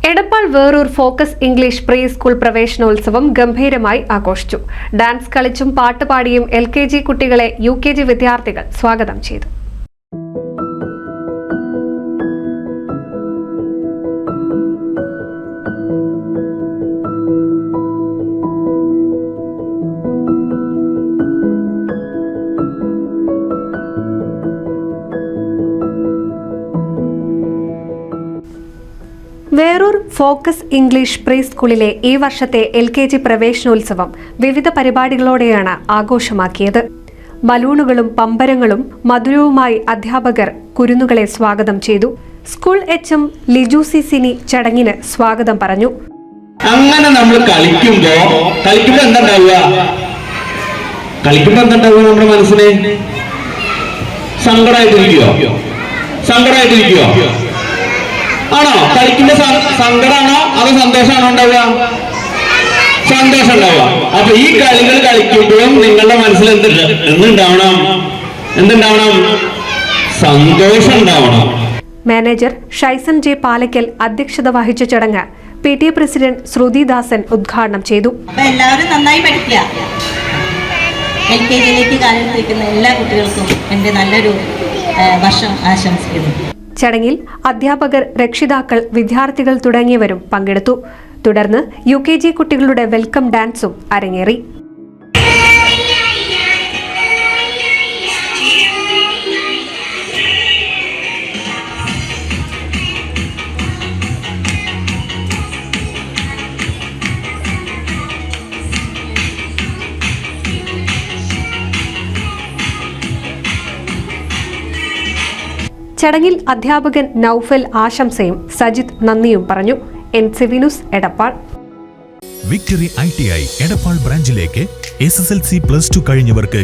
Edappal Verur focus English pre school പ്രവേശനോത്സവം ഗംഭീരമായി ആഘോഷിച്ചു. ഡാൻസ് കളിച്ചും പാട്ടുപാടിയും LKG കുട്ടികളെ UKG വിദ്യാർത്ഥികൾ സ്വാഗതം ചെയ്തു. വേറൂർ ഫോക്കസ് ഇംഗ്ലീഷ് പ്രീ സ്കൂളിലെ ഈ വർഷത്തെ LKG പ്രവേശനോത്സവം വിവിധ പരിപാടികളോടെയാണ് ആഘോഷമാക്കിയത്. ബലൂണുകളും പമ്പരങ്ങളും മധുരവുമായി അധ്യാപകർ കുരുന്നുകളെ സ്വാഗതം ചെയ്തു. സ്കൂൾ HM ലിജു സിനി ചടങ്ങിന് സ്വാഗതം പറഞ്ഞു. അങ്ങനെ നമ്മൾ കളിക്കുമ്പോ എന്താണ്ടാവുക നമ്മുടെ മനസ്സിനെ സങ്കടമായിട്ടിരിക്കോ ആണോ? കളിക്കുന്ന സങ്കടമാണോ അതോ സന്തോഷമാണോ ഉണ്ടാവുക? സന്തോഷം ഉണ്ടാവുക. അപ്പൊ ഈ കളികൾ കളിക്കുമ്പോഴും നിങ്ങളുടെ മനസ്സിൽ എന്തുണ്ടാവണം? സന്തോഷം ഉണ്ടാവണം. മാനേജർ ഷൈസൻ J പാലക്കൽ അധ്യക്ഷത വഹിച്ച ചടങ്ങ് PTA പ്രസിഡന്റ് ശ്രുതിദാസൻ ഉദ്ഘാടനം ചെയ്തു. എല്ലാവരും നന്നായി പഠിക്കുക. LKGയിലേക്ക് കാലെടുത്തിരിക്കുന്ന എല്ലാ കുട്ടികൾക്കും എന്റെ നല്ലൊരു വർഷം ആശംസിക്കുന്നു. ചടങ്ങിൽ അധ്യാപകർ, രക്ഷിതാക്കൾ, വിദ്യാർത്ഥികൾ തുടങ്ങിയവരും പങ്കെടുത്തു. തുടർന്ന് UKG കുട്ടികളുടെ വെൽക്കം ഡാൻസും അരങ്ങേറി. ചടങ്ങിൽ അധ്യാപകൻ നൌഫൽ ആശംസയും സജിത് നന്ദിയും പറഞ്ഞു. NCV news Edappal. Victory ITI Edappal ബ്രാഞ്ചിലേക്ക് SSLC+2 കഴിഞ്ഞവർക്ക്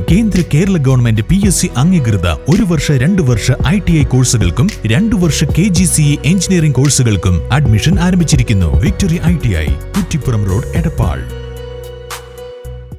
കേരള ഗവൺമെന്റ് PSC അംഗീകൃത 1 വർഷ 2 വർഷ ITI കോഴ്സുകൾക്കും 2 വർഷ KGCE എഞ്ചിനീയറിംഗ് കോഴ്സുകൾക്കും അഡ്മിഷൻ ആരംഭിച്ചിരിക്കുന്നു. Victory ITI Kuttippuram road Edappal.